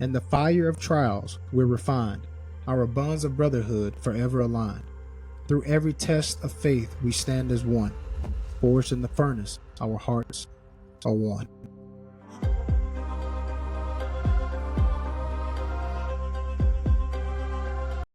In the fire of trials, we're refined, our bonds of brotherhood forever aligned. Through every test of faith, we stand as one. Forged in the furnace, our hearts are one.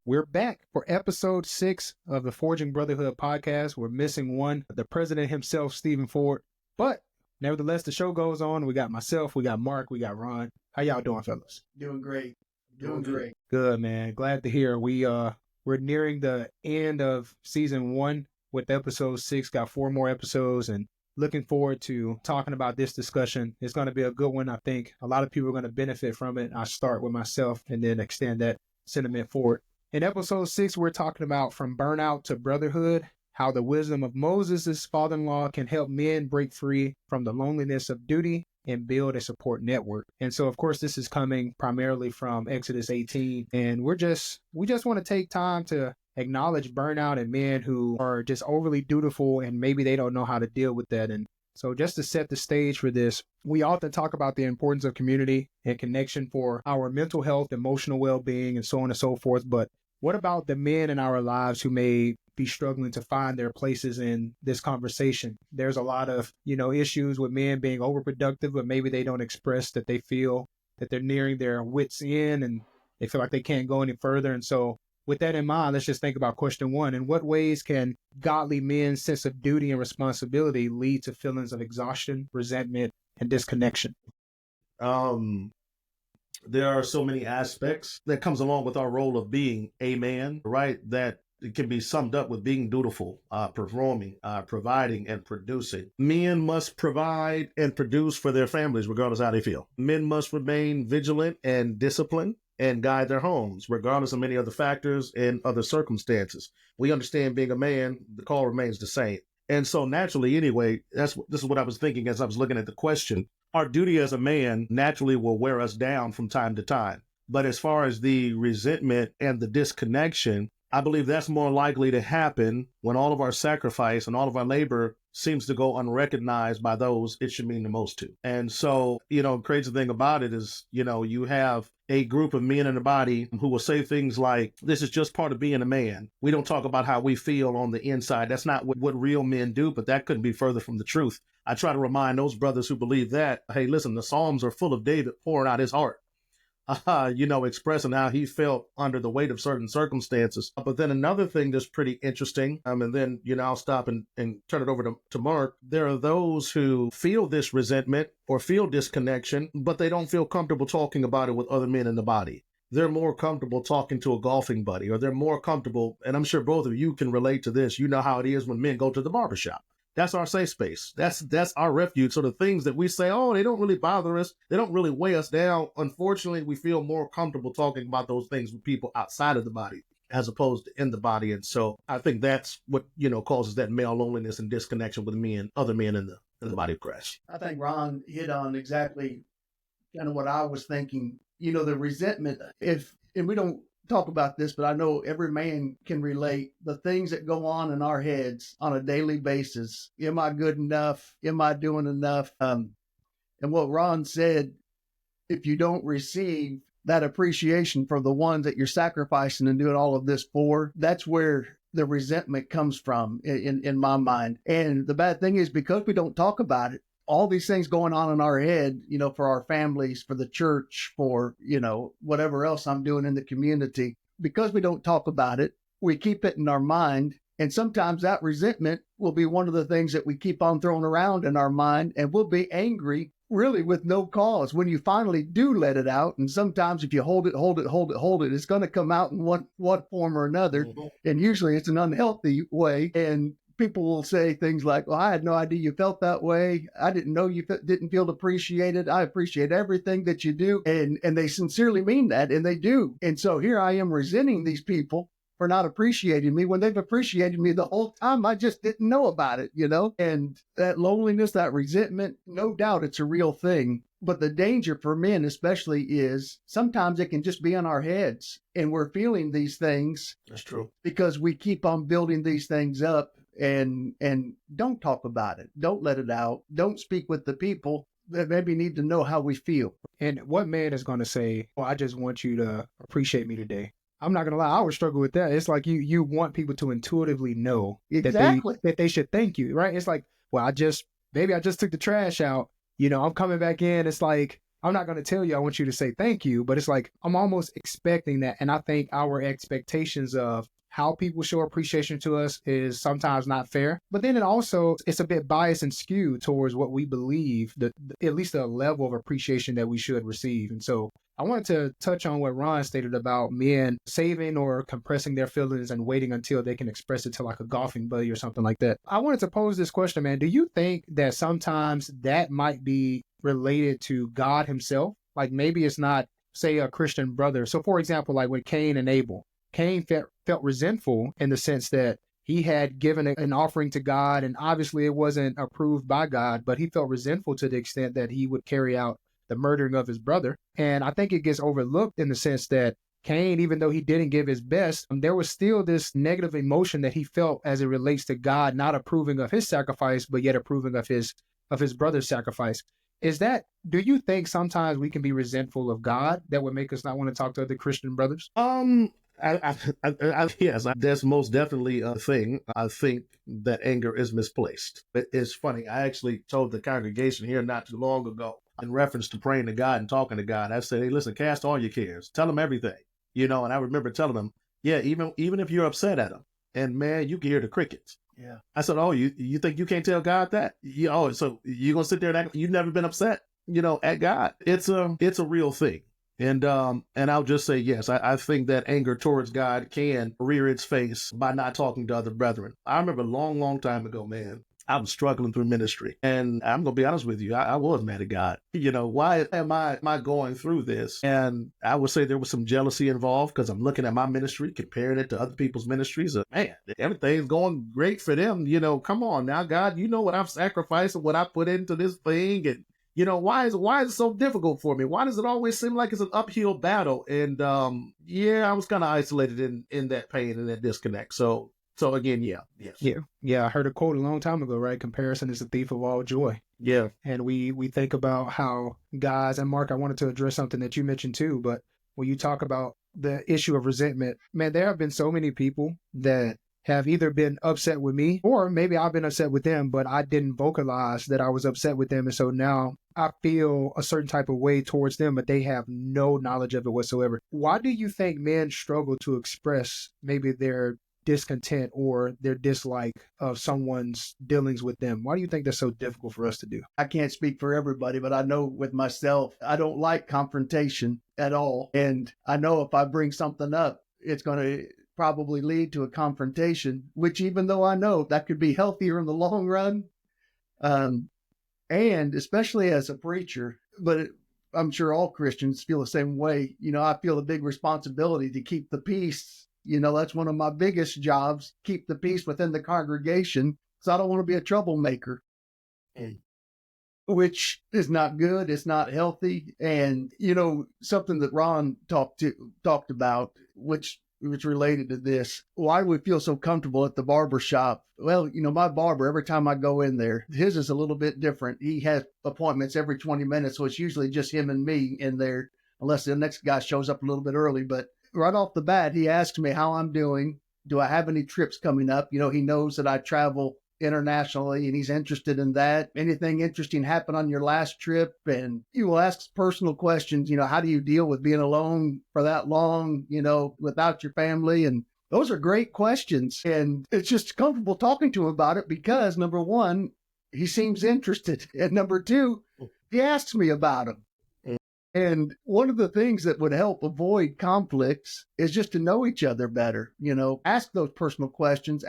We're back for episode 6 of the Forging Brotherhood podcast. We're missing one, the president himself, Stephen Ford. But nevertheless, the show goes on. We got myself, we got Mark, we got Ron. How y'all doing, fellas? Doing great. Doing great. Good, man. Glad to hear. We're nearing the end of season 1 with episode 6. Got 4 more episodes and looking forward to talking about this discussion. It's going to be a good one. I think a lot of people are going to benefit from it. I start with myself and then extend that sentiment forward. In episode 6, we're talking about from burnout to brotherhood, how the wisdom of Moses' father-in-law can help men break free from the loneliness of duty and build a support network. And so, of course, this is coming primarily from Exodus 18. And we just want to take time to acknowledge burnout and men who are just overly dutiful and maybe they don't know how to deal with that. And so just to set the stage for this, we often talk about the importance of community and connection for our mental health, emotional well-being, and so on and so forth. But what about the men in our lives who may be struggling to find their places in this conversation? There's a lot of, issues with men being overproductive, but maybe they don't express that they feel that they're nearing their wits' end and they feel like they can't go any further. And so with that in mind, let's just think about question 1. In what ways can godly men's sense of duty and responsibility lead to feelings of exhaustion, resentment, and disconnection? There are so many aspects that comes along with our role of being a man, right? That it can be summed up with being dutiful, performing, providing, and producing. Men must provide and produce for their families, regardless of how they feel. Men must remain vigilant and disciplined and guide their homes, regardless of many other factors and other circumstances. We understand being a man, the call remains the same. And so naturally, anyway, this is what I was thinking as I was looking at the question. Our duty as a man naturally will wear us down from time to time. But as far as the resentment and the disconnection, I believe that's more likely to happen when all of our sacrifice and all of our labor seems to go unrecognized by those it should mean the most to. And so, crazy thing about it is, you have a group of men in the body who will say things like, this is just part of being a man. We don't talk about how we feel on the inside. That's not what real men do, but that couldn't be further from the truth. I try to remind those brothers who believe that, hey, listen, the Psalms are full of David pouring out his heart. Expressing how he felt under the weight of certain circumstances. But then another thing that's pretty interesting, and then, I'll stop and turn it over to Mark. There are those who feel this resentment or feel disconnection, but they don't feel comfortable talking about it with other men in the body. They're more comfortable talking to a golfing buddy, or they're more comfortable, and I'm sure both of you can relate to this. You know how it is when men go to the barbershop. That's our safe space. That's our refuge. So the things that we say, they don't really bother us. They don't really weigh us down. Unfortunately, we feel more comfortable talking about those things with people outside of the body as opposed to in the body. And so I think that's what, causes that male loneliness and disconnection with other men in the body of Christ. I think Ron hit on exactly kind of what I was thinking. The resentment, and we don't talk about this, but I know every man can relate the things that go on in our heads on a daily basis. Am I good enough? Am I doing enough? And what Ron said, if you don't receive that appreciation for the ones that you're sacrificing and doing all of this for, that's where the resentment comes from in my mind. And the bad thing is, because we don't talk about it, all these things going on in our head, for our families, for the church, for, whatever else I'm doing in the community, because we don't talk about it, we keep it in our mind. And sometimes that resentment will be one of the things that we keep on throwing around in our mind, and we'll be angry really with no cause when you finally do let it out. And sometimes if you hold it, it's going to come out in one form or another. Mm-hmm. And usually it's an unhealthy way. And people will say things like, well, I had no idea you felt that way. I didn't know you didn't feel appreciated. I appreciate everything that you do. And they sincerely mean that, and they do. And so here I am resenting these people for not appreciating me when they've appreciated me the whole time. I just didn't know about it, And that loneliness, that resentment, no doubt it's a real thing. But the danger for men especially is sometimes it can just be in our heads, and we're feeling these things. That's true. Because we keep on building these things up. And don't talk about it. Don't let it out. Don't speak with the people. that maybe need to know how we feel. And what man is going to say, well, I just want you to appreciate me today? I'm not going to lie, I would struggle with that. It's like you want people to intuitively know Exactly. that they should thank you, right? It's like, well, I just took the trash out. I'm coming back in. It's like, I'm not going to tell you I want you to say thank you, but it's like I'm almost expecting that. And I think our expectations of how people show appreciation to us is sometimes not fair. But then it's a bit biased and skewed towards what we believe, at least the level of appreciation that we should receive. And so I wanted to touch on what Ron stated about men saving or compressing their feelings and waiting until they can express it to like a golfing buddy or something like that. I wanted to pose this question, man. Do you think that sometimes that might be related to God himself? Like maybe it's not, say, a Christian brother. So for example, like with Cain and Abel, Cain felt resentful in the sense that he had given an offering to God, and obviously it wasn't approved by God, but he felt resentful to the extent that he would carry out the murdering of his brother. And I think it gets overlooked in the sense that Cain, even though he didn't give his best, there was still this negative emotion that he felt as it relates to God not approving of his sacrifice, but yet approving of his brother's sacrifice. Do you think sometimes we can be resentful of God that would make us not want to talk to other Christian brothers? Yes, that's most definitely a thing. I think that anger is misplaced. It's funny. I actually told the congregation here not too long ago, in reference to praying to God and talking to God, I said, hey, listen, cast all your cares. Tell him everything. And I remember telling them, yeah, even if you're upset at him, and man, you can hear the crickets. Yeah. I said, oh, you think you can't tell God that? So you're going to sit there and act, you've never been upset, at God. It's a real thing. And I'll just say, yes, I think that anger towards God can rear its face by not talking to other brethren. I remember a long, long time ago, man, I was struggling through ministry. And I'm going to be honest with you, I was mad at God. Why am I going through this? And I would say there was some jealousy involved because I'm looking at my ministry, comparing it to other people's ministries. Man, everything's going great for them. Come on now, God, you know what I've sacrificed and what I put into this thing. And why is it so difficult for me? Why does it always seem like it's an uphill battle? And I was kind of isolated in that pain and that disconnect. So again, yes. Yeah. I heard a quote a long time ago, right? Comparison is the thief of all joy. Yeah. And we think about how guys, and Mark, I wanted to address something that you mentioned too, but when you talk about the issue of resentment, man, there have been so many people that have either been upset with me or maybe I've been upset with them, but I didn't vocalize that I was upset with them. And so now I feel a certain type of way towards them, but they have no knowledge of it whatsoever. Why do you think men struggle to express maybe their discontent or their dislike of someone's dealings with them? Why do you think that's so difficult for us to do? I can't speak for everybody, but I know with myself, I don't like confrontation at all. And I know if I bring something up, it's going to probably lead to a confrontation, which even though I know that could be healthier in the long run, and especially as a preacher, but I'm sure all Christians feel the same way. I feel a big responsibility to keep the peace. That's one of my biggest jobs, keep the peace within the congregation, because I don't want to be a troublemaker, which is not good. It's not healthy. And, something that Ron talked about, which related to this. Why do we feel so comfortable at the barber shop? Well, my barber, every time I go in there, his is a little bit different. He has appointments every 20 minutes, so it's usually just him and me in there, unless the next guy shows up a little bit early. But right off the bat, he asks me how I'm doing. Do I have any trips coming up? He knows that I travel internationally and he's interested in that. Anything interesting happened on your last trip? And he will ask personal questions. How do you deal with being alone for that long, without your family? And those are great questions. And it's just comfortable talking to him about it because, number one, he seems interested. And number two, he asks me about him. And one of the things that would help avoid conflicts is just to know each other better. Ask those personal questions,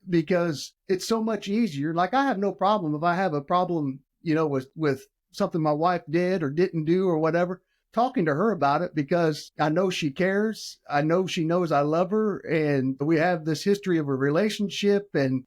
because it's so much easier. Like I have no problem if I have a problem, with something my wife did or didn't do or whatever, talking to her about it because I know she cares. I know she knows I love her and we have this history of a relationship, and,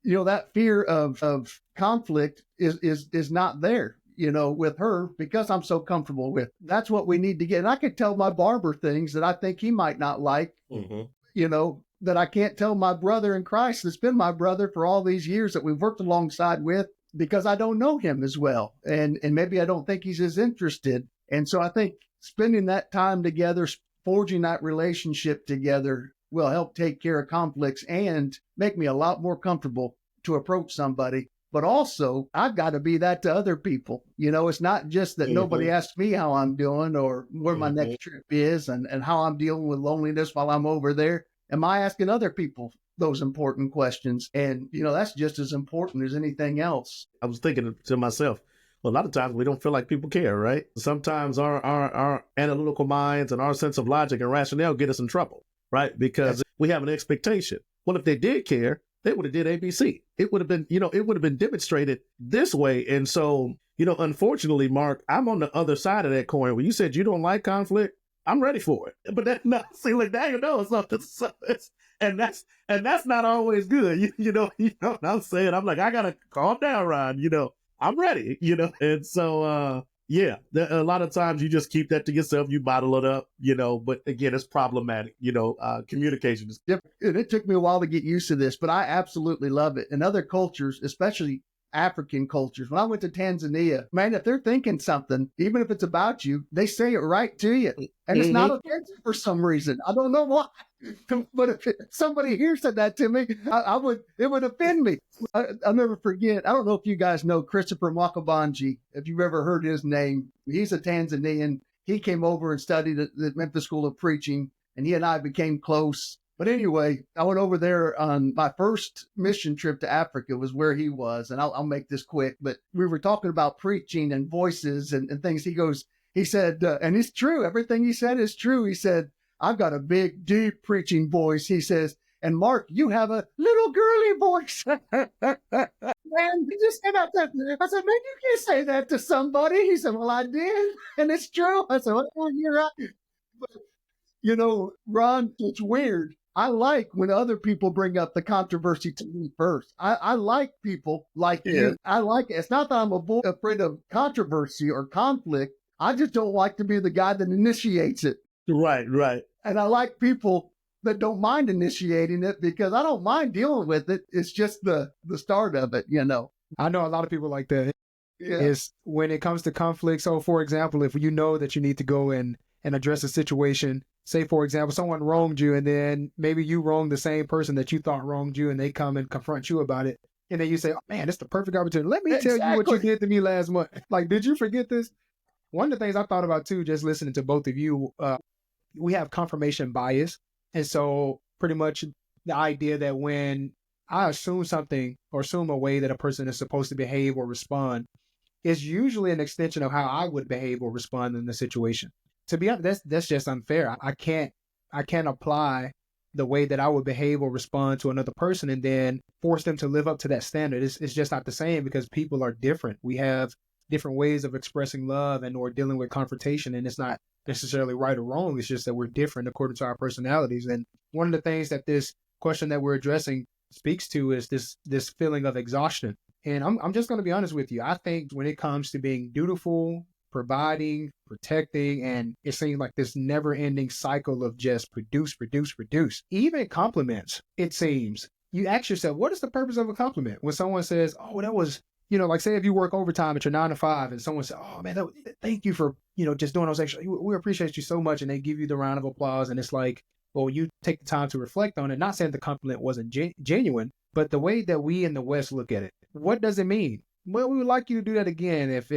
that fear of conflict is not there. With her, because I'm so comfortable with. That's what we need to get. And I could tell my barber things that I think he might not like, that I can't tell my brother in Christ that's been my brother for all these years that we've worked alongside with. because I don't know him as well. And maybe I don't think he's as interested. And so I think spending that time together, forging that relationship together will help take care of conflicts and make me a lot more comfortable to approach somebody. But also, I've got to be that to other people. It's not just that nobody asks me how I'm doing or where my next trip is and how I'm dealing with loneliness while I'm over there. Am I asking other people those important questions? And, that's just as important as anything else. I was thinking to myself, well, a lot of times we don't feel like people care, right? Sometimes our analytical minds and our sense of logic and rationale get us in trouble, right? Because we have an expectation. Well, if they did care, they would have did ABC. It would have been, it would have been demonstrated this way. And so, unfortunately, Mark, I'm on the other side of that coin. When you said you don't like conflict, I'm ready for it. But and that's not always good. You know what I'm saying? I'm like, I gotta calm down, Ron. I'm ready. And so a lot of times you just keep that to yourself, you bottle it up, but again, it's problematic. Communication is different. It took me a while to get used to this, but I absolutely love it. In other cultures, especially African cultures, when I went to Tanzania, man, if they're thinking something, even if it's about you, they say it right to you. And it's not offensive for some reason. I don't know why. But if somebody here said that to me, it would offend me. I'll never forget. I don't know if you guys know Christopher Mwakabanji, if you've ever heard his name. He's a Tanzanian. He came over and studied at the Memphis School of Preaching, and he and I became close. But anyway, I went over there on my first mission trip to Africa was where he was. And I'll make this quick, but we were talking about preaching and voices and things. He said, and it's true. Everything he said is true. He said, I've got a big, deep preaching voice. He says, and Mark, you have a little girly voice. Man, he just said that. I said, man, you can't say that to somebody. He said, well, I did. And it's true. I said, well, you're right. But, Ron, it's weird. I like when other people bring up the controversy to me first. I like people like you. I like it. It's not that I'm afraid of controversy or conflict. I just don't like to be the guy that initiates it. Right. And I like people that don't mind initiating it because I don't mind dealing with it. It's just the start of it, I know a lot of people like that. Yeah. Is when it comes to conflict. So, for example, if you know that you need to go and address a situation, say, for example, someone wronged you and then maybe you wronged the same person that you thought wronged you and they come and confront you about it. And then you say, oh, man, it's the perfect opportunity. Let me tell you what you did to me last month. Like, did you forget this? One of the things I thought about, too, just listening to both of you, we have confirmation bias. And so pretty much the idea that when I assume something or assume a way that a person is supposed to behave or respond is usually an extension of how I would behave or respond in the situation. To be honest, that's just unfair. I can't apply the way that I would behave or respond to another person and then force them to live up to that standard. It's just not the same because people are different. We have different ways of expressing love and or dealing with confrontation, and it's not necessarily right or wrong. It's just that we're different according to our personalities. And one of the things that this question that we're addressing speaks to is this feeling of exhaustion. And I'm just going to be honest with you. I think when it comes to being dutiful, providing, protecting, and it seems like this never-ending cycle of just produce. Even compliments, it seems. You ask yourself, what is the purpose of a compliment? When someone says, oh, that was, like say if you work overtime at your 9 to 5 and someone says, oh man, thank you for, just doing those extra, we appreciate you so much. And they give you the round of applause. And it's like, well, you take the time to reflect on it. Not saying the compliment wasn't genuine, but the way that we in the West look at it, what does it mean? Well, we would like you to do that again if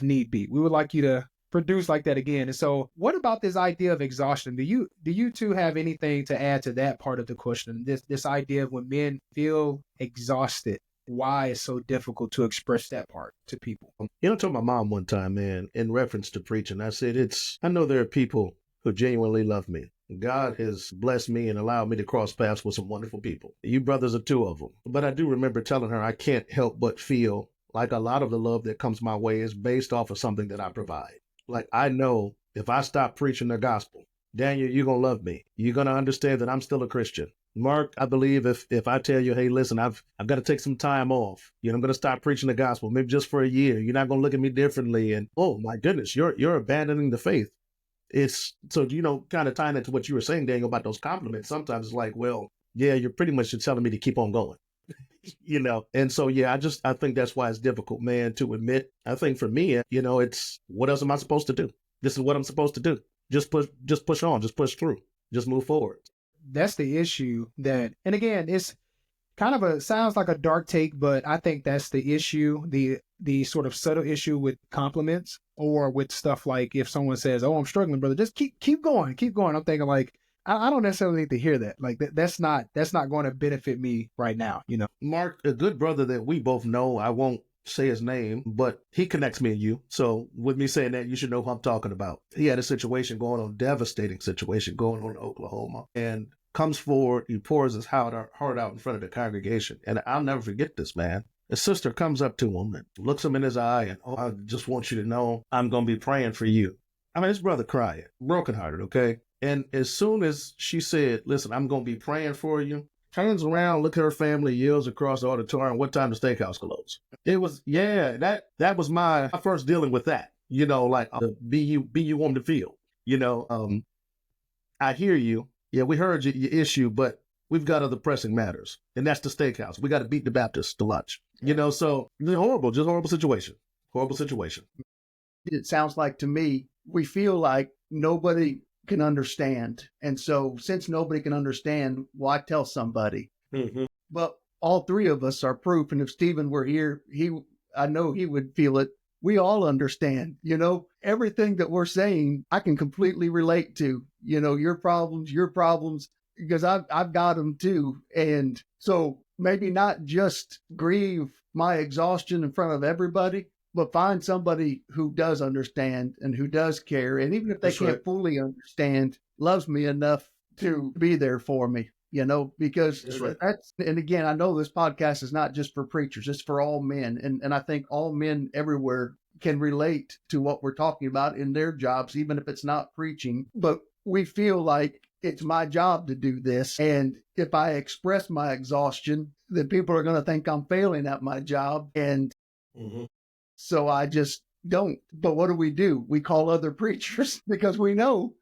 need be. We would like you to produce like that again. And so what about this idea of exhaustion? Do you two have anything to add to that part of the question? This idea of when men feel exhausted, why it's so difficult to express that part to people? I told my mom one time, man, in reference to preaching, I said, I know there are people who genuinely love me. God has blessed me and allowed me to cross paths with some wonderful people. You brothers are 2 of them. But I do remember telling her I can't help but feel like a lot of the love that comes my way is based off of something that I provide. Like I know if I stop preaching the gospel, Daniel, you're going to love me. You're going to understand that I'm still a Christian. Mark, I believe if I tell you, hey, listen, I've got to take some time off. I'm going to stop preaching the gospel, maybe just for a year. You're not going to look at me differently. And oh my goodness, you're abandoning the faith. It's so, kind of tying into what you were saying, Daniel, about those compliments. Sometimes it's like, well, yeah, you're pretty much telling me to keep on going. And so, yeah, I think that's why it's difficult, man, to admit. I think for me, it's what else am I supposed to do? This is what I'm supposed to do. Just push on, just push through, just move forward. That's the issue and again, it's kind of sounds like a dark take, but I think that's the issue, the sort of subtle issue with compliments or with stuff like if someone says, "Oh, I'm struggling, brother, just keep going. I'm thinking like, I don't necessarily need to hear that. Like that's not going to benefit me right now, Mark, a good brother that we both know, I won't say his name, but he connects me and you. So with me saying that, you should know who I'm talking about. He had a situation going on, devastating situation going on in Oklahoma, and comes forward, he pours his heart out in front of the congregation. And I'll never forget this, man. His sister comes up to him and looks him in his eye and, "Oh, I just want you to know I'm going to be praying for you." I mean, his brother crying, brokenhearted, okay? And as soon as she said, "Listen, I'm going to be praying for you," turns around, look at her family, yells across the auditorium, "What time the steakhouse close?" It was, that was my first dealing with that, like be you want to feel, I hear you. Yeah, we heard your issue, but we've got other pressing matters, and that's the steakhouse. We got to beat the Baptists to lunch, so horrible situation. Horrible situation. It sounds like to me, we feel like nobody can understand. And so since nobody can understand, why tell somebody? Mm-hmm. But all three of us are proof. And if Stephen were here, I know he would feel it. We all understand, everything that we're saying, I can completely relate to, your problems, because I've got them too. And so maybe not just grieve my exhaustion in front of everybody, but find somebody who does understand and who does care. And even if they can't fully understand, loves me enough to be there for me, because that's, and again, I know this podcast is not just for preachers, it's for all men. And I think all men everywhere can relate to what we're talking about in their jobs, even if it's not preaching. But we feel like it's my job to do this. And if I express my exhaustion, then people are going to think I'm failing at my job. And so I just don't. But what do? We call other preachers because we know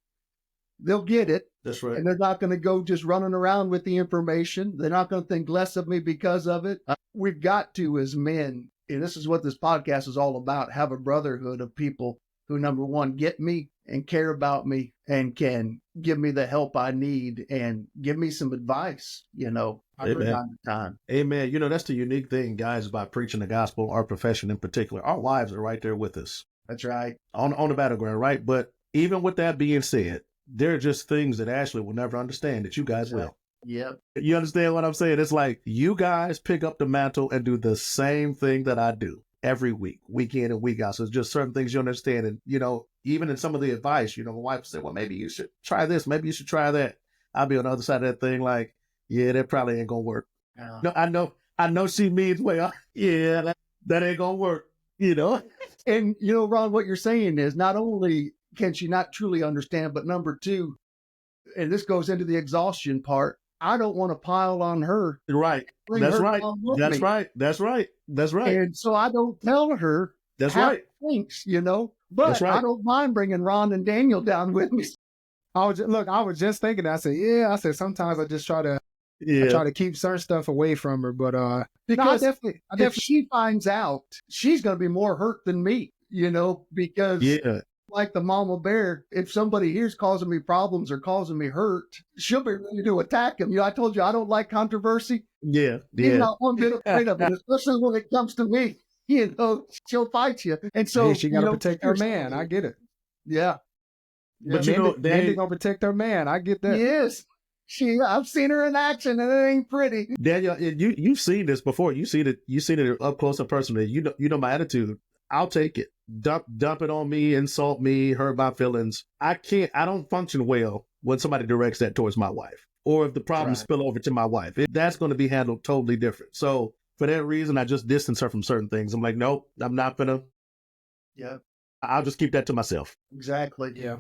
they'll get it. That's right. And they're not going to go just running around with the information. They're not going to think less of me because of it. We've got to, as men, and this is what this podcast is all about, have a brotherhood of people who, number one, get me and care about me and can give me the help I need and give me some advice, Amen. Time. Amen. That's the unique thing, guys, about preaching the gospel, our profession in particular. Our wives are right there with us. That's right. On the battleground, right? But even with that being said, there are just things that Ashley will never understand that you guys will. Yep. You understand what I'm saying? It's like you guys pick up the mantle and do the same thing that I do every week, week in and week out. So it's just certain things you understand. And, even in some of the advice, my wife will say, "Well, maybe you should try this. Maybe you should try that." I'll be on the other side of that thing like, "Yeah, that probably ain't going to work." No, I know she means, well, yeah, that ain't going to work, And, Ron, what you're saying is not only can she not truly understand, but number two, and this goes into the exhaustion part, I don't want to pile on her. Right. That's right. That's right. That's right. That's right. And so I don't tell her. That's right. Thanks, but right. I don't mind bringing Ron and Daniel down with me. I was just thinking, I said, sometimes I just try to keep certain stuff away from her, but because if she finds out, she's going to be more hurt than me, because like the mama bear, if somebody here's causing me problems or causing me hurt, she'll be ready to attack him. I told you I don't like controversy. Yeah. She's not one bit afraid of it, especially when it comes to me. She'll fight you. And so she got to protect her man. I get it. Yeah. But Danny gonna protect her man. I get that. Yes. I've seen her in action and it ain't pretty. Daniel, you've seen this before. You've seen it up close and personal. You know my attitude. I'll take it. Dump it on me, insult me, hurt my feelings. I don't function well when somebody directs that towards my wife. Or if the problems spill over to my wife. That's going to be handled totally different. So for that reason, I just distance her from certain things. I'm like, nope, I'm not gonna. Yeah. I'll just keep that to myself. Exactly. Yeah.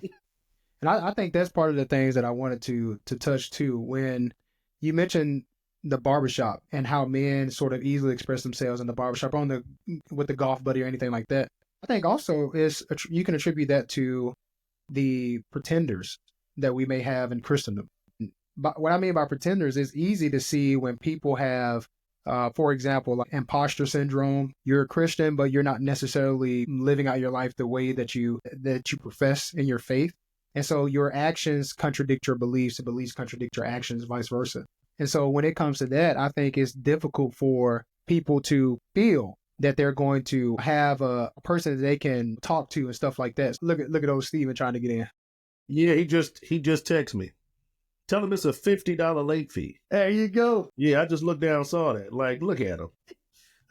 And I think that's part of the things that I wanted to touch too. When you mentioned the barbershop and how men sort of easily express themselves in the barbershop with the golf buddy or anything like that. I think also you can attribute that to the pretenders that we may have in Christendom. But what I mean by pretenders is easy to see when people have For example, like imposter syndrome. You're a Christian, but you're not necessarily living out your life the way that you profess in your faith. And so your actions contradict your beliefs, and beliefs contradict your actions, vice versa. And so when it comes to that, I think it's difficult for people to feel that they're going to have a person that they can talk to and stuff like that. Look at old Steven trying to get in. Yeah, he just texted me. Tell him it's a $50 late fee. There you go. Yeah, I just looked down and saw that. Like, look at him.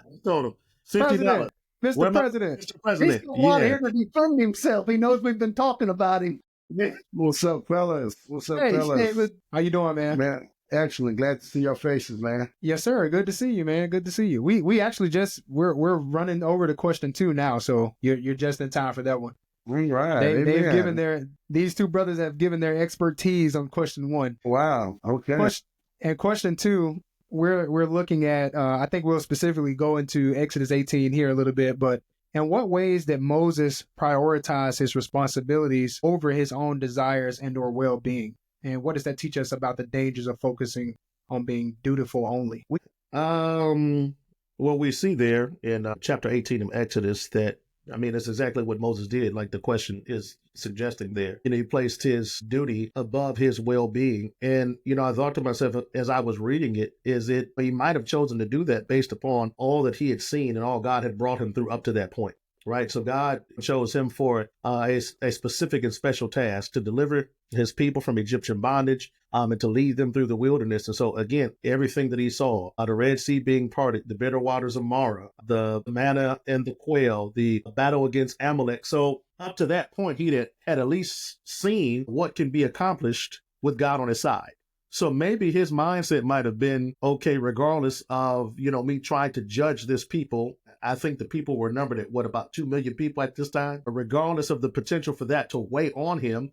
I told him $50. Mr. President. Mr. President. He's still out here to defend himself. He knows we've been talking about him. What's up, fellas? What's up, Hey, fellas? David. How you doing, man? Man, excellent. Glad to see your faces, man. Yes, sir. Good to see you, man. Good to see you. We actually we're running over to question 2 now, so you're just in time for that one. All right. They've given these 2 brothers have given their expertise on question 1. Wow. Okay. Question 2, we're looking at. I think we'll specifically go into Exodus 18 here a little bit, but in what ways did Moses prioritize his responsibilities over his own desires and/or well-being? And what does that teach us about the dangers of focusing on being dutiful only? Well, we see there in chapter 18 of Exodus that, I mean, it's exactly what Moses did, like the question is suggesting there. He placed his duty above his well-being. And, I thought to myself as I was reading it, he might have chosen to do that based upon all that he had seen and all God had brought him through up to that point, right? So God chose him for a specific and special task to deliver his people from Egyptian bondage, and to lead them through the wilderness. And so again, everything that he saw, the Red Sea being parted, the bitter waters of Marah, the manna and the quail, the battle against Amalek. So up to that point, he had at least seen what can be accomplished with God on his side. So maybe his mindset might have been, okay, regardless of, me trying to judge this people. I think the people were numbered at about 2 million people at this time. But regardless of the potential for that to weigh on him,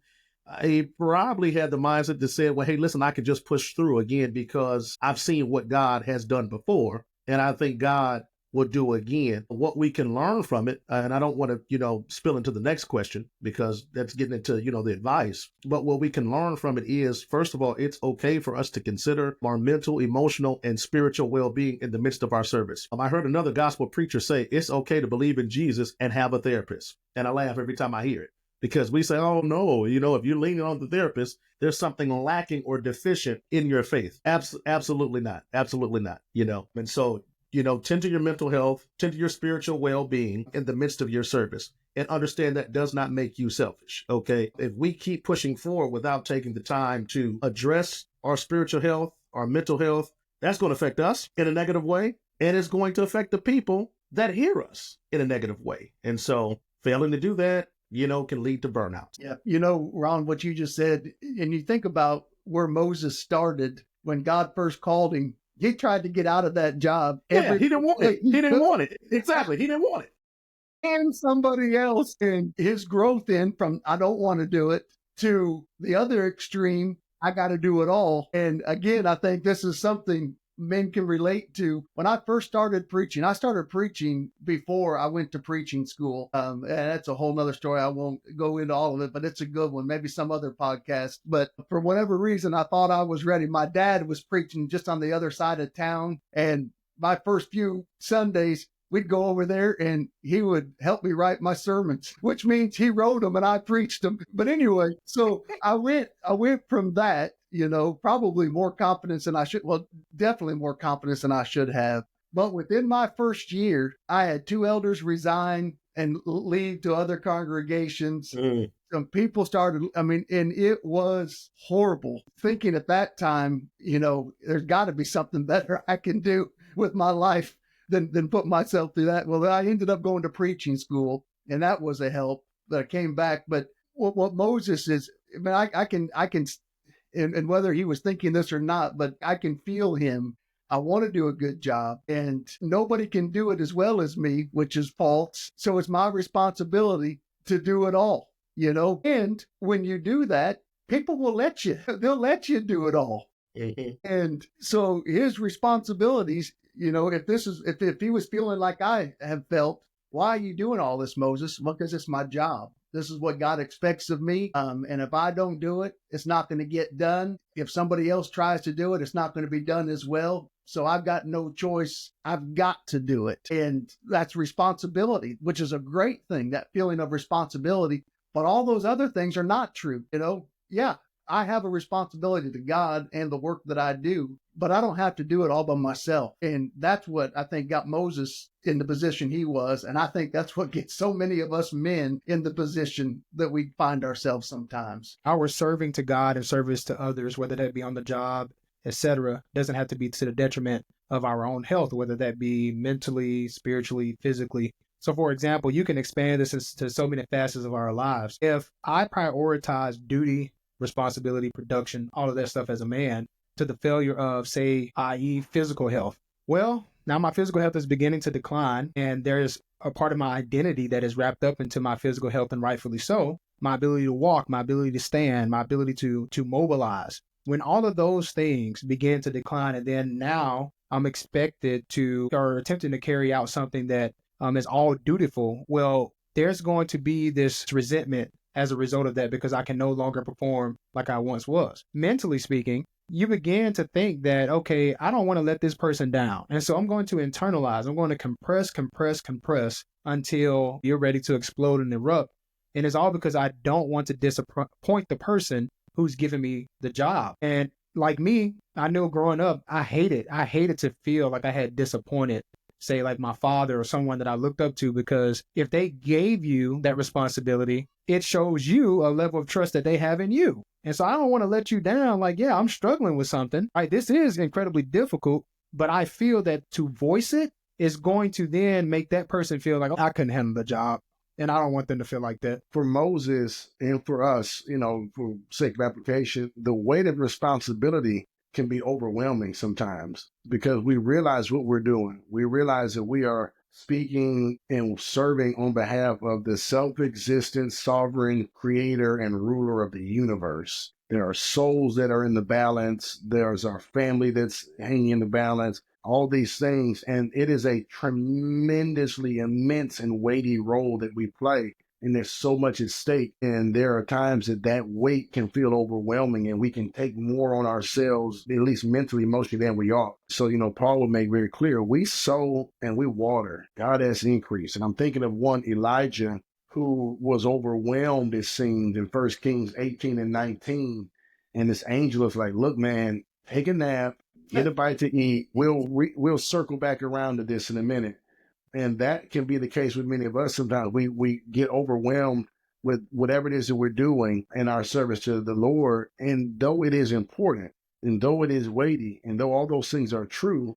he probably had the mindset that said, well, hey, listen, I can just push through again because I've seen what God has done before. And I think God will do again. What we can learn from it, and I don't want to, spill into the next question because that's getting into, the advice. But what we can learn from it is, first of all, it's okay for us to consider our mental, emotional, and spiritual well-being in the midst of our service. I heard another gospel preacher say it's okay to believe in Jesus and have a therapist. And I laugh every time I hear it. Because we say, oh, no, if you're leaning on the therapist, there's something lacking or deficient in your faith. Absolutely not. Absolutely not. And so, tend to your mental health, tend to your spiritual well-being in the midst of your service, and understand that does not make you selfish. Okay. If we keep pushing forward without taking the time to address our spiritual health, our mental health, that's going to affect us in a negative way. And it's going to affect the people that hear us in a negative way. And so failing to do that, can lead to burnout. Yeah. Ron, what you just said, and you think about where Moses started when God first called him, he tried to get out of that job. He didn't want it. He didn't want it. Exactly. He didn't want it. And somebody else, and his growth from, I don't want to do it, to the other extreme, I got to do it all. And again, I think this is something men can relate to. When I first started preaching, I started preaching before I went to preaching school. And that's a whole nother story. I won't go into all of it, but it's a good one. Maybe some other podcast. But for whatever reason, I thought I was ready. My dad was preaching just on the other side of town. And my first few Sundays, we'd go over there and he would help me write my sermons, which means he wrote them and I preached them. But anyway, so I went from that, probably more confidence than I should. Well, definitely more confidence than I should have. But within my first year, I had 2 elders resign and leave to other congregations. Some people started, and it was horrible. Thinking at that time, there's got to be something better I can do with my life than put myself through that. Well, I ended up going to preaching school, and that was a help. But I came back. But what Moses is, I can, and whether he was thinking this or not, but I can feel him. I want to do a good job, and nobody can do it as well as me, which is false. So it's my responsibility to do it all, And when you do that, people will they'll let you do it all. And so his responsibilities, if he was feeling like I have felt, why are you doing all this, Moses? Well, because it's my job. This is what God expects of me. And if I don't do it, it's not going to get done. If somebody else tries to do it, it's not going to be done as well. So I've got no choice. I've got to do it. And that's responsibility, which is a great thing, that feeling of responsibility. But all those other things are not true. Yeah, I have a responsibility to God and the work that I do, but I don't have to do it all by myself. And that's what I think got Moses in the position he was. And I think that's what gets so many of us men in the position that we find ourselves sometimes. Our serving to God and service to others, whether that be on the job, etc., doesn't have to be to the detriment of our own health, whether that be mentally, spiritually, physically. So, for example, you can expand this to so many facets of our lives. If I prioritize duty, responsibility, production, all of that stuff as a man to the failure of, say, i.e., physical health, well, now my physical health is beginning to decline, and there's a part of my identity that is wrapped up into my physical health, and rightfully so. My ability to walk, my ability to stand, my ability to mobilize. When all of those things begin to decline, and then now I'm expected to, or attempting to carry out something that is all dutiful, well, there's going to be this resentment as a result of that because I can no longer perform like I once was. Mentally speaking, you begin to think that, okay, I don't want to let this person down. And so I'm going to internalize, I'm going to compress until you're ready to explode and erupt. And it's all because I don't want to disappoint the person who's giving me the job. And like me, I know growing up, I hated to feel like I had disappointed, say, like my father or someone that I looked up to, because if they gave you that responsibility, it shows you a level of trust that they have in you. And so I don't want to let you down. Like, yeah, I'm struggling with something. Right? This is incredibly difficult, but I feel that to voice it is going to then make that person feel like, oh, I couldn't handle the job. And I don't want them to feel like that. For Moses and for us, for sake of application, the weight of responsibility can be overwhelming sometimes because we realize what we're doing. We realize that we are speaking and serving on behalf of the self-existent, sovereign creator and ruler of the universe. There are souls that are in the balance. There's our family that's hanging in the balance. All these things. And it is a tremendously immense and weighty role that we play. And there's so much at stake. And there are times that weight can feel overwhelming and we can take more on ourselves, at least mentally, emotionally, than we ought. So, Paul would make very clear, we sow and we water. God has increase. And I'm thinking of one Elijah who was overwhelmed, it seemed, in 1 Kings 18 and 19. And this angel is like, look, man, take a nap. Get a bite to eat. We'll circle back around to this in a minute. And that can be the case with many of us sometimes. We get overwhelmed with whatever it is that we're doing in our service to the Lord. And though it is important, and though it is weighty, and though all those things are true,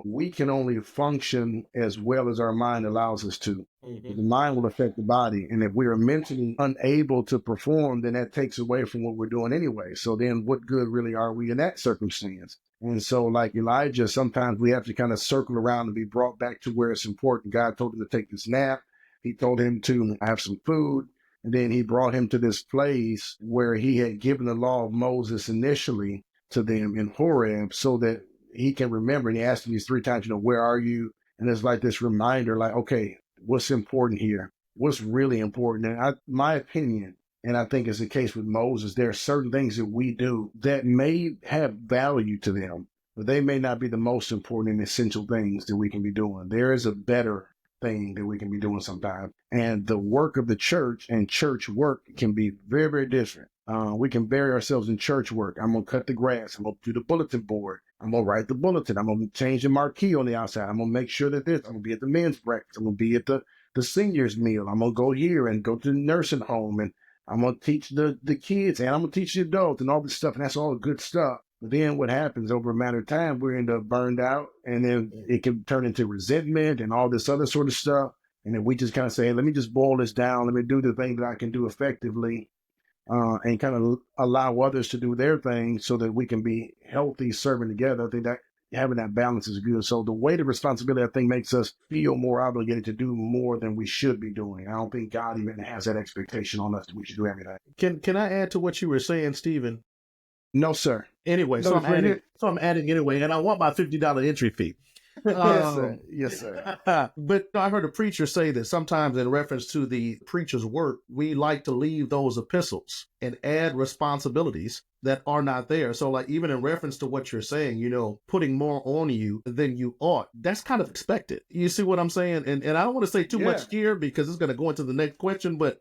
we can only function as well as our mind allows us to. Mm-hmm. The mind will affect the body. And if we are mentally unable to perform, then that takes away from what we're doing anyway. So then what good really are we in that circumstance? And so like Elijah, sometimes we have to kind of circle around and be brought back to where it's important. God told him to take this nap. He told him to have some food. And then he brought him to this place where he had given the law of Moses initially to them in Horeb so that he can remember. And he asked him these 3 times, where are you? And it's like this reminder, like, okay, what's important here? What's really important? And my opinion, and I think it's the case with Moses, there are certain things that we do that may have value to them, but they may not be the most important and essential things that we can be doing. There is a better thing that we can be doing sometimes. And the work of the church and church work can be very, very different. We can bury ourselves in church work. I'm going to cut the grass. I'm going to do the bulletin board. I'm going to write the bulletin. I'm going to change the marquee on the outside. I'm going to make sure that I'm going to be at the men's breakfast. I'm going to be at the seniors meal. I'm going to go here and go to the nursing home, and I'm going to teach the kids, and I'm going to teach the adults and all this stuff. And that's all good stuff. But then what happens over a matter of time, we end up burned out, and then it can turn into resentment and all this other sort of stuff. And then we just kind of say, hey, let me just boil this down. Let me do the thing that I can do effectively. And kind of allow others to do their thing so that we can be healthy serving together. I think that having that balance is good. So the weight of responsibility, I think, makes us feel more obligated to do more than we should be doing. I don't think God even has that expectation on us that we should do everything. Can I add to what you were saying, Stephen? No, sir. Anyway, so I'm adding anyway, and I want my $50 entry fee. Yes, sir. Yes, sir. But I heard a preacher say that sometimes in reference to the preacher's work, we like to leave those epistles and add responsibilities that are not there. So like even in reference to what you're saying, putting more on you than you ought, that's kind of expected. You see what I'm saying? And I don't want to say too much here because it's going to go into the next question, but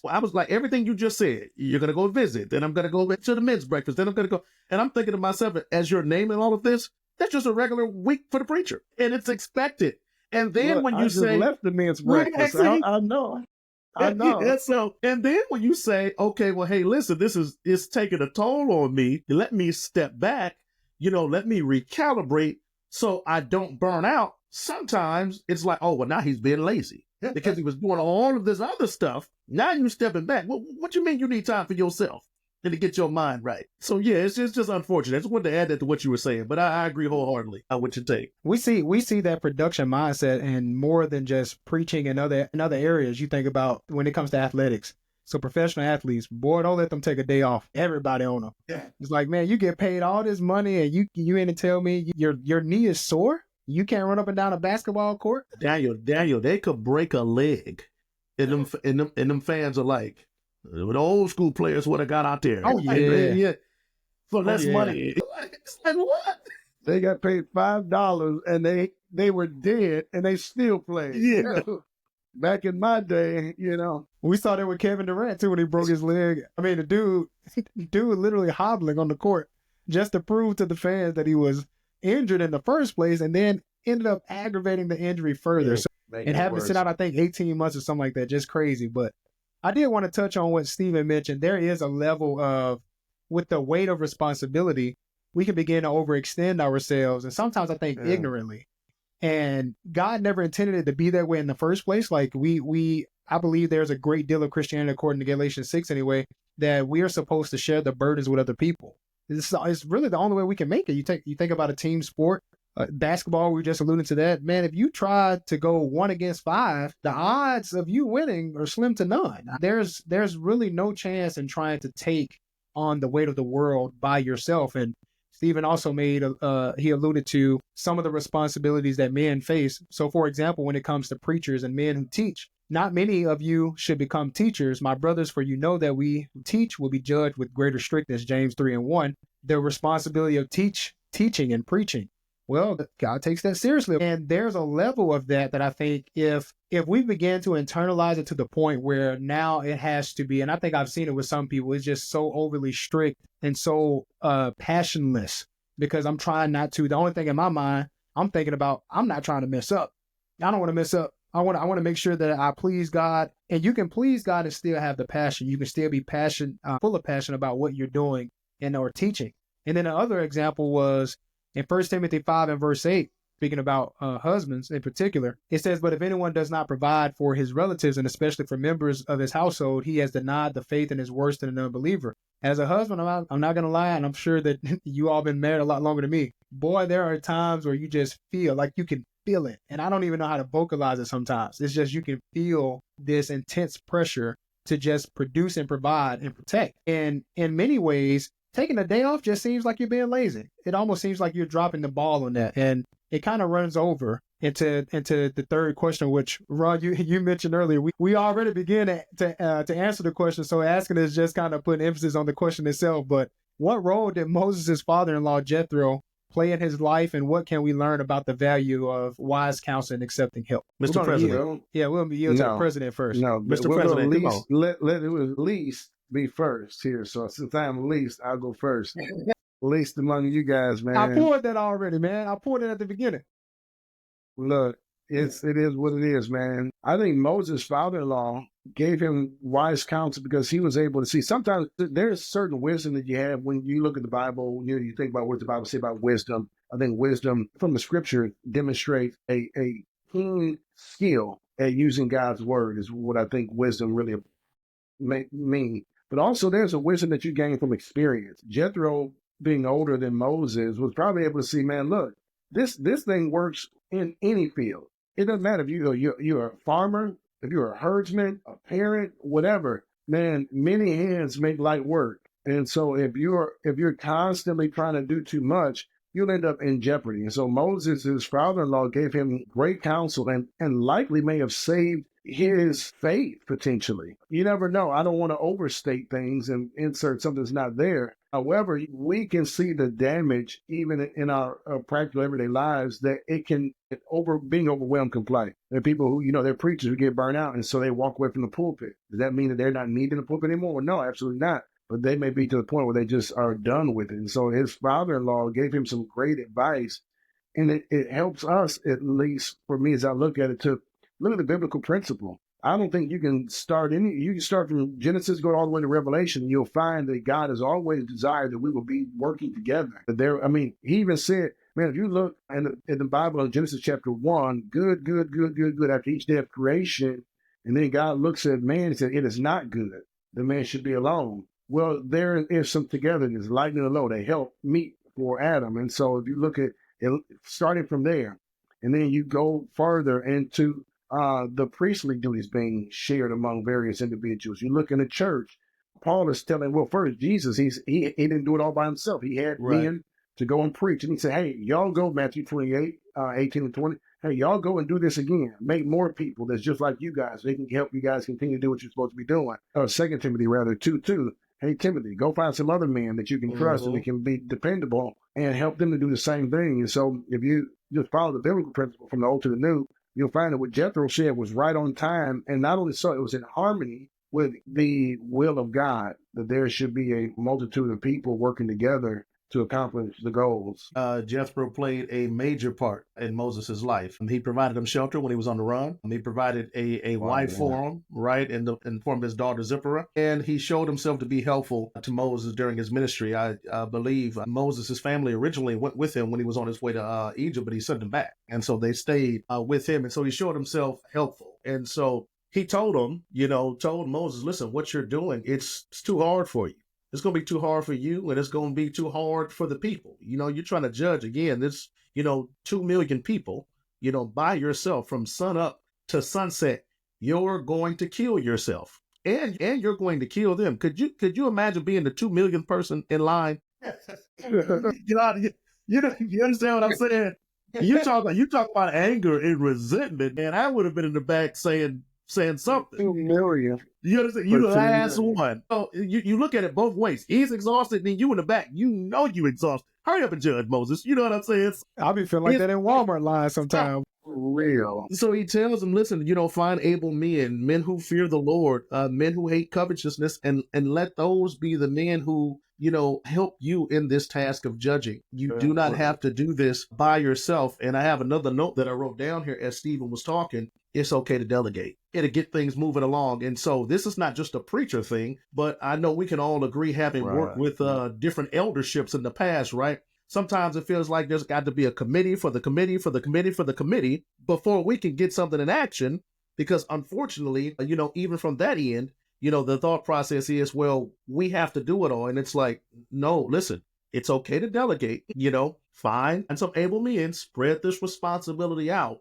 I was like, everything you just said, you're going to go visit, then I'm going to go to the men's breakfast, then I'm going to go, and I'm thinking to myself, as you're naming all of this, that's just a regular week for the preacher, and it's expected. And then Look, when you I just say, left the men's breakfast, I know. And so, and then when you say, okay, well, hey, listen, it's taking a toll on me. Let me step back, let me recalibrate so I don't burn out. Sometimes it's like, oh, well, now he's being lazy because he was doing all of this other stuff. Now you're stepping back. Well, what you mean you need time for yourself and to get your mind right? So yeah, it's just unfortunate. I just wanted to add that to what you were saying, but I agree wholeheartedly on what you take. We see that production mindset in more than just preaching in other areas. You think about when it comes to athletics. So professional athletes, boy, don't let them take a day off. Everybody on them. Yeah. It's like, man, you get paid all this money and you in to tell me your knee is sore? You can't run up and down a basketball court? Daniel, they could break a leg. And them fans are like, the old school players would have got out there. Oh, yeah. For less money. It's like, what? They got paid $5 and they were dead and they still played. Yeah. Back in my day, We saw that with Kevin Durant, too, when he broke his leg. I mean, the dude literally hobbling on the court just to prove to the fans that he was injured in the first place and then ended up aggravating the injury further. Yeah, so, and having to sit out, I think, 18 months or something like that. Just crazy. But I did want to touch on what Stephen mentioned. There is a level of, with the weight of responsibility, we can begin to overextend ourselves. And sometimes I think ignorantly. And God never intended it to be that way in the first place. Like I believe there's a great deal of Christianity, according to Galatians 6 anyway, that we are supposed to share the burdens with other people. It's really the only way we can make it. You think about a team sport, basketball, we were just alluding to that. Man, if you try to go 1 against 5, the odds of you winning are slim to none. There's really no chance in trying to take on the weight of the world by yourself. And Stephen also he alluded to some of the responsibilities that men face. So, for example, when it comes to preachers and men who teach, not many of you should become teachers, my brothers, for you know that we who teach will be judged with greater strictness, James 3:1. The responsibility of teaching and preaching. Well, God takes that seriously. And there's a level of that I think if we begin to internalize it to the point where now it has to be, and I think I've seen it with some people, it's just so overly strict and so passionless because I'm trying not to. The only thing in my mind, I'm thinking about, I'm not trying to mess up. I don't want to mess up. I want to make sure that I please God. And you can please God and still have the passion. You can still be full of passion about what you're doing and or teaching. And then the other example was in 1 Timothy 5 and verse 8, speaking about husbands in particular, it says, but if anyone does not provide for his relatives and especially for members of his household, he has denied the faith and is worse than an unbeliever. As a husband, I'm not going to lie, and I'm sure that you all been married a lot longer than me. Boy, there are times where you just feel like you can feel it. And I don't even know how to vocalize it sometimes. It's just you can feel this intense pressure to just produce and provide and protect. And in many ways, taking a day off just seems like you're being lazy. It almost seems like you're dropping the ball on that. And it kind of runs over into the third question, which, Ron, you mentioned earlier. We already began to answer the question. So asking is just kind of putting emphasis on the question itself. But what role did Moses' father-in-law, Jethro, play in his life, and what can we learn about the value of wise counsel and accepting help? Mr. President. We'll yield to the president first. No, Mr. President, let it at least be first here. So since I'm least, I'll go first. Least among you guys, man. I poured that already, man. I poured it at the beginning. Look, it is what it is, man. I think Moses' father-in-law gave him wise counsel because he was able to see. Sometimes there's certain wisdom that you have when you look at the Bible. You think about what the Bible says about wisdom. I think wisdom from the scripture demonstrates a keen skill at using God's word is what I think wisdom really mean. But also there's a wisdom that you gain from experience. Jethro, being older than Moses, was probably able to see, man, look, this thing works in any field. It doesn't matter if you're a farmer, if you're a herdsman, a parent, whatever. Man, many hands make light work. And so if you're constantly trying to do too much, you'll end up in jeopardy. And so Moses, his father-in-law, gave him great counsel and likely may have saved his faith potentially. You never know. I don't want to overstate things and insert something that's not there. However, we can see the damage even in our practical everyday lives that it can being overwhelmed can play. There are people who, they're preachers who get burnt out and so they walk away from the pulpit. Does that mean that they're not needing the pulpit anymore? No, absolutely not. But they may be to the point where they just are done with it. And so his father-in-law gave him some great advice. And it helps us, at least for me as I look at it, to look at the biblical principle. I don't think you can start from Genesis, go all the way to Revelation, and you'll find that God has always desired that we will be working together. But he even said, man, if you look in the Bible in Genesis chapter 1, good, after each day of creation, and then God looks at man and said, it is not good. The man should be alone. Well, there is some togetherness, lightening the load. They help meet for Adam. And so if you look at it, starting from there, and then you go further into the priestly duties being shared among various individuals. You look in the church, Paul is telling, well, first, Jesus, he didn't do it all by himself. He had men to go and preach. And he said, hey, y'all go, Matthew 28, 18 and 20. Hey, y'all go and do this again. Make more people that's just like you guys. They can help you guys continue to do what you're supposed to be doing. 2 Timothy, 2:2. Hey, Timothy, go find some other men that you can trust and that can be dependable and help them to do the same thing. And so if you just follow the biblical principle from the old to the new, you'll find that what Jethro said was right on time. And not only so, it was in harmony with the will of God, that there should be a multitude of people working together to accomplish the goals. Jethro played a major part in Moses' life. He provided him shelter when he was on the run. He provided a wife for him, right, in the form of his daughter Zipporah. And he showed himself to be helpful to Moses during his ministry. I believe Moses' family originally went with him when he was on his way to Egypt, but he sent them back. And so they stayed with him. And so he showed himself helpful. And so he told Moses, listen, what you're doing, it's too hard for you. It's going to be too hard for you, and it's going to be too hard for the people. You're trying to judge, again, this, 2 million people, by yourself from sun up to sunset. You're going to kill yourself, and you're going to kill them. Could you imagine being the 2 millionth person in line? You understand what I'm saying? You talk about anger and resentment, man. I would have been in the back saying something. 2 million. You understand? You the last one. So you look at it both ways. He's exhausted, then you in the back. You exhausted. Hurry up and judge, Moses. You know what I'm saying? I'll be feeling like that in Walmart line sometimes. Real. So he tells him, listen, find able men who fear the Lord, men who hate covetousness, and let those be the men who, help you in this task of judging. You do not have to do this by yourself. And I have another note that I wrote down here as Stephen was talking. It's okay to delegate. It'll get things moving along. And so this is not just a preacher thing, but I know we can all agree, having worked with different elderships in the past, right? Sometimes it feels like there's got to be a committee for the committee for the committee for the committee before we can get something in action. Because unfortunately, even from that end, the thought process is, well, we have to do it all. And it's like, no, listen, it's okay to delegate, find and some able men, spread this responsibility out,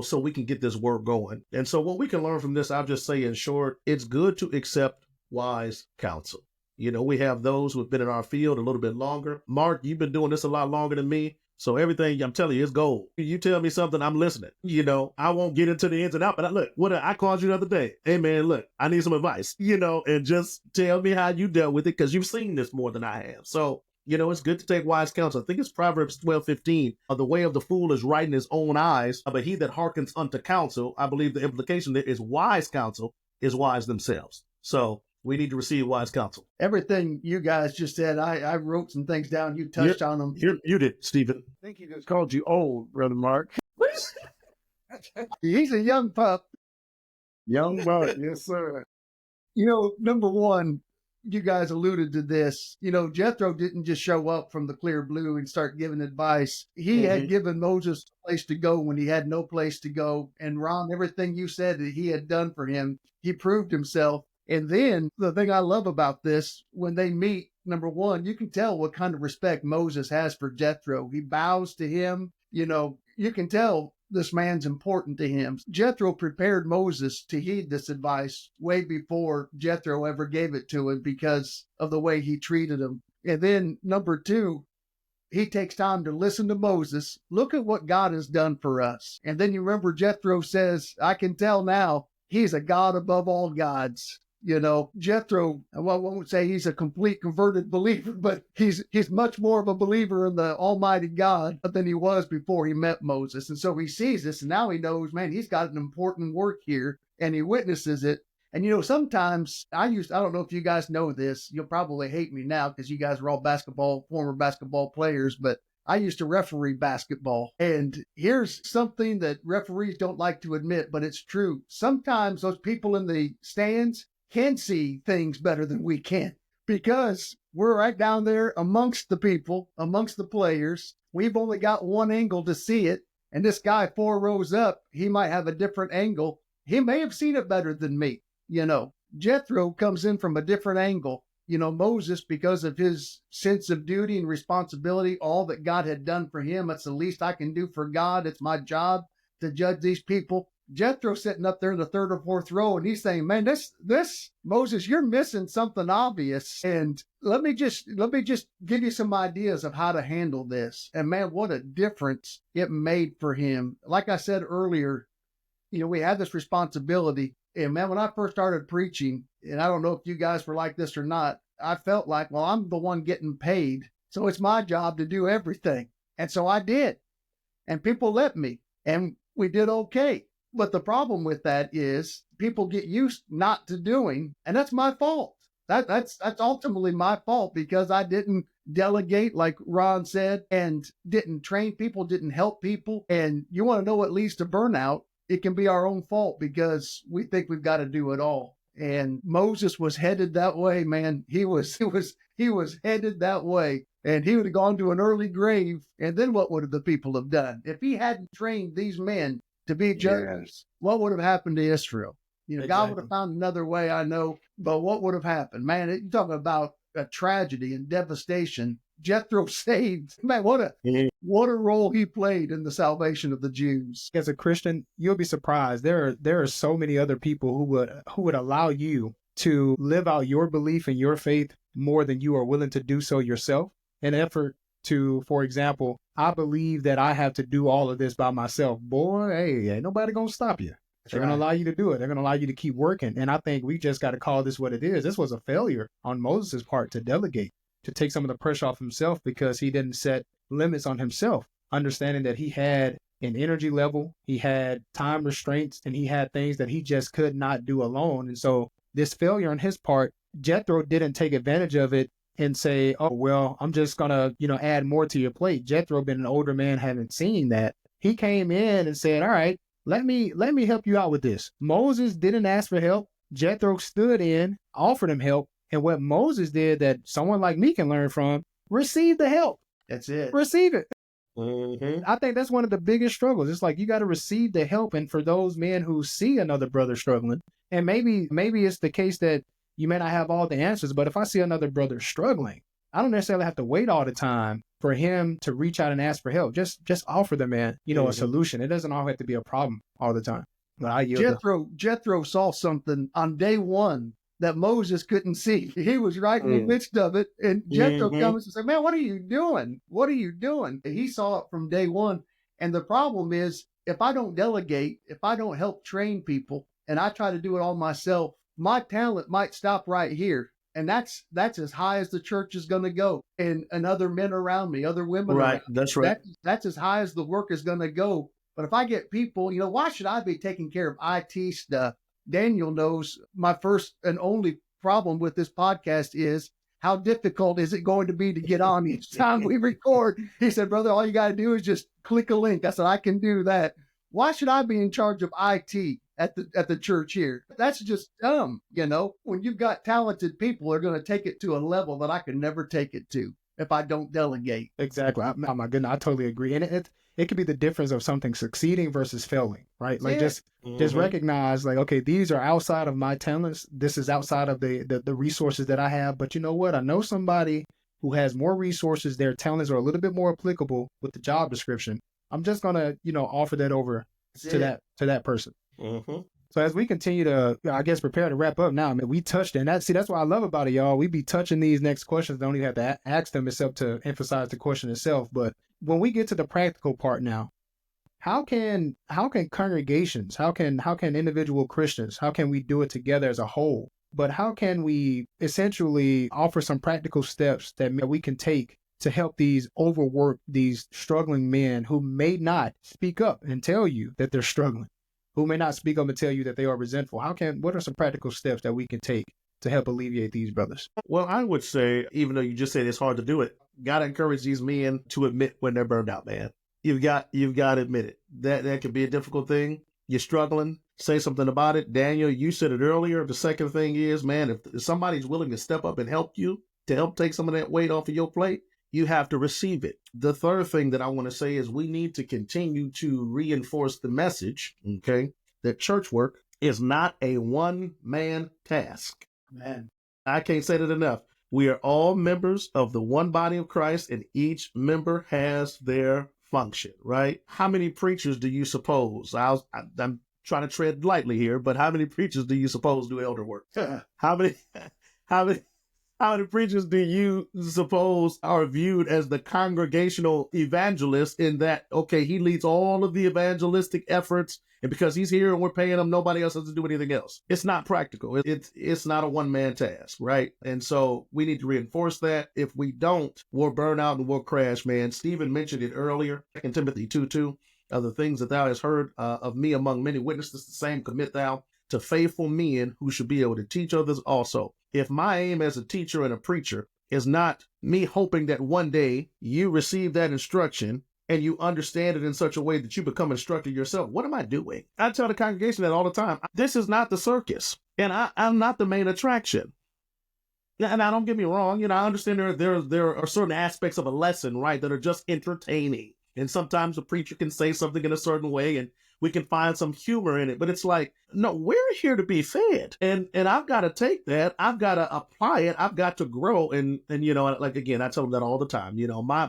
so we can get this work going. And so what we can learn from this, I'll just say in short, it's good to accept wise counsel. We have those who have been in our field a little bit longer. Mark, you've been doing this a lot longer than me. So everything I'm telling you is gold. You tell me something, I'm listening. I won't get into the ins and outs, but look, I called you the other day. Hey man, look, I need some advice, and just tell me how you dealt with it, because you've seen this more than I have. So, it's good to take wise counsel. I think it's Proverbs 12:15. The way of the fool is right in his own eyes, but he that hearkens unto counsel, I believe the implication there is wise counsel is wise themselves. So we need to receive wise counsel. Everything you guys just said, I wrote some things down. You touched on them. You did, Stephen. I think he just called you old, Brother Mark. He's a young pup. Young Mark, yes, sir. Number one, you guys alluded to this. Jethro didn't just show up from the clear blue and start giving advice. He had given Moses a place to go when he had no place to go. And Ron, everything you said that he had done for him, he proved himself. And then the thing I love about this, when they meet, number one, you can tell what kind of respect Moses has for Jethro. He bows to him. You can tell this man's important to him. Jethro prepared Moses to heed this advice way before Jethro ever gave it to him because of the way he treated him. And then number two, he takes time to listen to Moses. Look at what God has done for us. And then you remember Jethro says, I can tell now he's a God above all gods. You know, Jethro, well, I won't say he's a complete converted believer, but he's much more of a believer in the Almighty God than he was before he met Moses. And so he sees this, and now he knows, man, he's got an important work here, and he witnesses it. And, you know, sometimes I don't know if you guys know this, you'll probably hate me now because you guys are all former basketball players, but I used to referee basketball. And here's something that referees don't like to admit, but it's true. Sometimes those people in the stands can see things better than we can because we're right down there amongst the people, amongst the players. We've only got one angle to see it. And this guy 4 rows up, he might have a different angle. He may have seen it better than me. You know, Jethro comes in from a different angle. You know, Moses, because of his sense of duty and responsibility, all that God had done for him, it's the least I can do for God. It's my job to judge these people. Jethro sitting up there in the 3rd or 4th row, and he's saying, man, this Moses, you're missing something obvious. And let me just give you some ideas of how to handle this. And man, what a difference it made for him. Like I said earlier, you know, we had this responsibility. And man, when I first started preaching, and I don't know if you guys were like this or not, I felt like, well, I'm the one getting paid, so it's my job to do everything. And so I did. And people let me, and we did okay. But the problem with that is people get used not to doing, and that's my fault. That's ultimately my fault because I didn't delegate, like Ron said, and didn't train people, didn't help people. And you want to know what leads to burnout? It can be our own fault because we think we've got to do it all. And Moses was headed that way, man. He was headed that way. And he would have gone to an early grave. And then what would the people have done? If he hadn't trained these men to be judges, what would have happened to Israel? You know, exactly. God would have found another way, I know. But what would have happened? Man, you're talking about a tragedy and devastation. Jethro saved. Man, what a role he played in the salvation of the Jews. As a Christian, you'll be surprised. There are so many other people who would allow you to live out your belief and your faith more than you are willing to do so yourself. An effort to, for example, I believe that I have to do all of this by myself. Boy, hey, ain't nobody gonna stop you. They're going to allow you to do it. They're going to allow you to keep working. And I think we just got to call this what it is. This was a failure on Moses' part to delegate, to take some of the pressure off himself because he didn't set limits on himself, understanding that he had an energy level, he had time restraints, and he had things that he just could not do alone. And so this failure on his part, Jethro didn't take advantage of it and say, oh, well, I'm just going to, add more to your plate. Jethro, being an older man, having seen that, he came in and said, all right, let me help you out with this. Moses didn't ask for help. Jethro stood in, offered him help. And what Moses did that someone like me can learn from, receive the help. That's it. Receive it. Mm-hmm. I think that's one of the biggest struggles. It's like you got to receive the help. And for those men who see another brother struggling, and maybe it's the case that you may not have all the answers, but if I see another brother struggling, I don't necessarily have to wait all the time for him to reach out and ask for help. Just offer the man, a solution. It doesn't all have to be a problem all the time. But Jethro saw something on day one that Moses couldn't see. He was right in the midst of it. And Jethro comes and says, man, what are you doing? What are you doing? And he saw it from day one. And the problem is, if I don't delegate, if I don't help train people, and I try to do it all myself, my talent might stop right here. And that's as high as the church is going to go. And other men around me, other women right. around me. That's right. That's as high as the work is going to go. But if I get people, why should I be taking care of IT stuff? Daniel knows my first and only problem with this podcast is how difficult is it going to be to get on each time we record? He said, brother, all you got to do is just click a link. I said, I can do that. Why should I be in charge of IT at the church here? That's just dumb. When you've got talented people, they're going to take it to a level that I can never take it to if I don't delegate. Exactly. Oh my goodness, I totally agree. And it could be the difference of something succeeding versus failing, right? Like just recognize, like, okay, these are outside of my talents. This is outside of the resources that I have. But you know what? I know somebody who has more resources. Their talents are a little bit more applicable with the job description. I'm just gonna, offer that over to that person. Mm-hmm. So as we continue to, I guess, prepare to wrap up now, I mean, we touched in that. See, that's what I love about it, y'all. We be touching these next questions. Don't even have to ask them except to emphasize the question itself. But when we get to the practical part now, how can congregations, how can individual Christians, how can we do it together as a whole? But how can we essentially offer some practical steps that we can take to help these overworked, these struggling men who may not speak up and tell you that they're struggling, who may not speak up and tell you that they are resentful? What are some practical steps that we can take to help alleviate these brothers? Well, I would say, even though you just said it's hard to do it, got to encourage these men to admit when they're burned out, man. You've got to admit it. That can be a difficult thing. You're struggling. Say something about it. Daniel, you said it earlier. The second thing is, man, if somebody's willing to step up and help you, to help take some of that weight off of your plate, you have to receive it. The third thing that I want to say is we need to continue to reinforce the message, okay, that church work is not a one-man task. Man, I can't say that enough. We are all members of the one body of Christ, and each member has their function, right? How many preachers do you suppose? I'm trying to tread lightly here, but how many preachers do you suppose do elder work? How many preachers do you suppose are viewed as the congregational evangelist, in that, okay, he leads all of the evangelistic efforts, and because he's here and we're paying him, nobody else has to do anything else? It's not practical. It's not a one-man task, right? And so we need to reinforce that. If we don't, we'll burn out and we'll crash, man. Stephen mentioned it earlier in Timothy 2:2. The things that thou hast heard of me among many witnesses, the same commit thou to faithful men who should be able to teach others also. If my aim as a teacher and a preacher is not me hoping that one day you receive that instruction and you understand it in such a way that you become instructor yourself, what am I doing? I tell the congregation that all the time. This is not the circus, and I'm not the main attraction. And now, don't get me wrong, I understand there are certain aspects of a lesson, right, that are just entertaining. And sometimes a preacher can say something in a certain way and we can find some humor in it, but it's like, no, we're here to be fed. And I've got to take that. I've got to apply it. I've got to grow. And like, again, I tell them that all the time.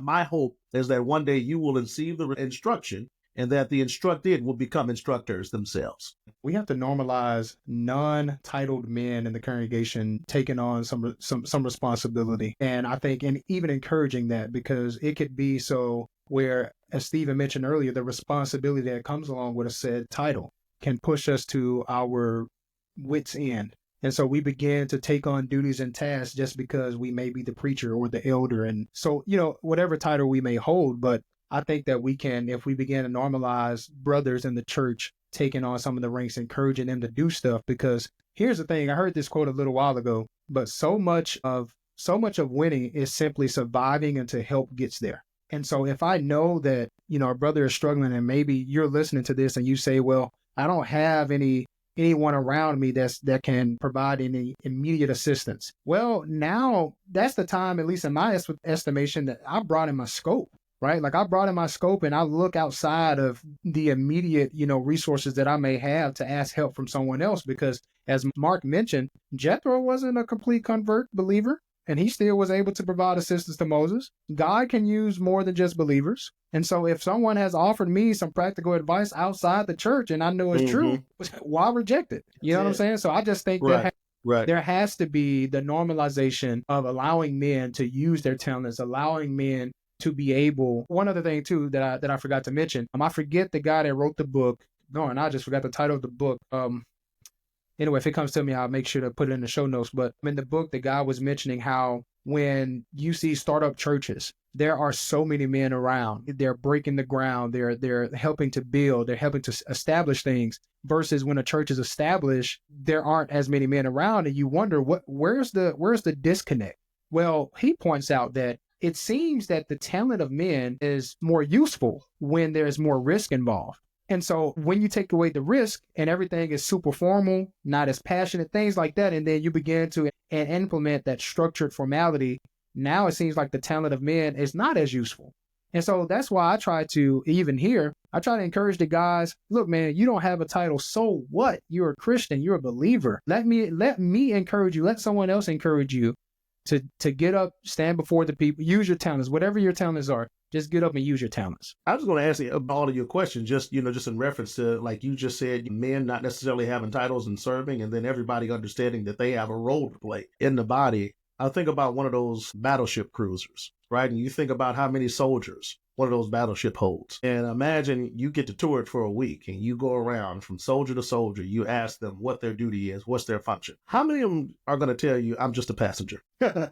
My hope is that one day you will receive the instruction and that the instructed will become instructors themselves. We have to normalize non-titled men in the congregation taking on some responsibility. And I think, and even encouraging that, because it could be so where, as Stephen mentioned earlier, the responsibility that comes along with a said title can push us to our wits' end. And so we begin to take on duties and tasks just because we may be the preacher or the elder. And so, whatever title we may hold, but I think that we can, if we begin to normalize brothers in the church taking on some of the ranks, encouraging them to do stuff. Because here's the thing, I heard this quote a little while ago, but so much of winning is simply surviving until help gets there. And so if I know that, our brother is struggling, and maybe you're listening to this and you say, well, I don't have anyone around me that can provide any immediate assistance. Well, now that's the time, at least in my estimation, that I brought in my scope, right? Like I brought in my scope and I look outside of the immediate, resources that I may have to ask help from someone else. Because as Mark mentioned, Jethro wasn't a complete convert believer, and he still was able to provide assistance to Moses. God can use more than just believers. And so if someone has offered me some practical advice outside the church and I know it's true, why reject it? You know what I'm saying? So I just think that there has to be the normalization of allowing men to use their talents, allowing men to be able. One other thing too that I forgot to mention, I forget the guy that wrote the book. No, and I just forgot the title of the book. Anyway, if it comes to me, I'll make sure to put it in the show notes. But in the book, the guy was mentioning how when you see startup churches, there are so many men around. They're breaking the ground. They're helping to build. They're helping to establish things. Versus when a church is established, there aren't as many men around, and you wonder where's the disconnect. Well, he points out that it seems that the talent of men is more useful when there's more risk involved. And so when you take away the risk and everything is super formal, not as passionate, things like that, and then you begin to implement that structured formality, now it seems like the talent of men is not as useful. And so that's why I try to encourage the guys, look, man, you don't have a title. So what? You're a Christian. You're a believer. Let me encourage you. Let someone else encourage you to get up, stand before the people, use your talents, whatever your talents are. just get up and use your talents. I was going to ask you about all of your questions, just in reference to, like you just said, men not necessarily having titles and serving, and then everybody understanding that they have a role to play in the body. I think about one of those battleship cruisers, right? And you think about how many soldiers one of those battleship holds. And imagine you get to tour it for a week and you go around from soldier to soldier. You ask them what their duty is, what's their function. How many of them are going to tell you, I'm just a passenger? That's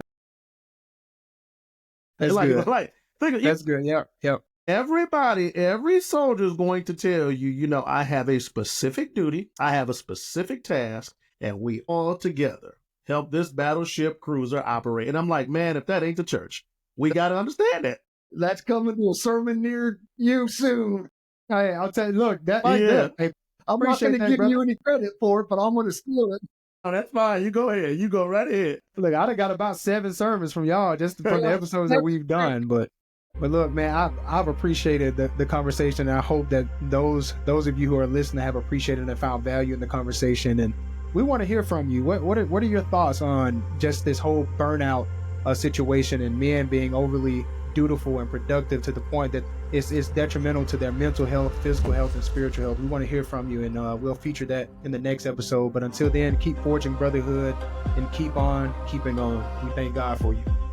good. That's good. Yeah. Every soldier is going to tell you, I have a specific duty, I have a specific task, and we all together help this battleship cruiser operate. And I'm like, man, if that ain't the church, we got to understand that. That's coming to a sermon near you soon. Hey, I'll tell you, look, that, Yeah. hey, I'm not Appreciate going to that, give brother. you any credit for it, but I'm going to steal it. Oh, that's fine. You go ahead. You go right ahead. look, I done got about 7 sermons from y'all just from the episodes that we've done. But look, man, I've appreciated the conversation. And I hope that those of you who are listening have appreciated and found value in the conversation. And we want to hear from you. What are your thoughts on just this whole burnout situation and men being overly dutiful and productive to the point that it's detrimental to their mental health, physical health, and spiritual health? We want to hear from you, and we'll feature that in the next episode. But until then, keep forging brotherhood and keep on keeping on. We thank God for you.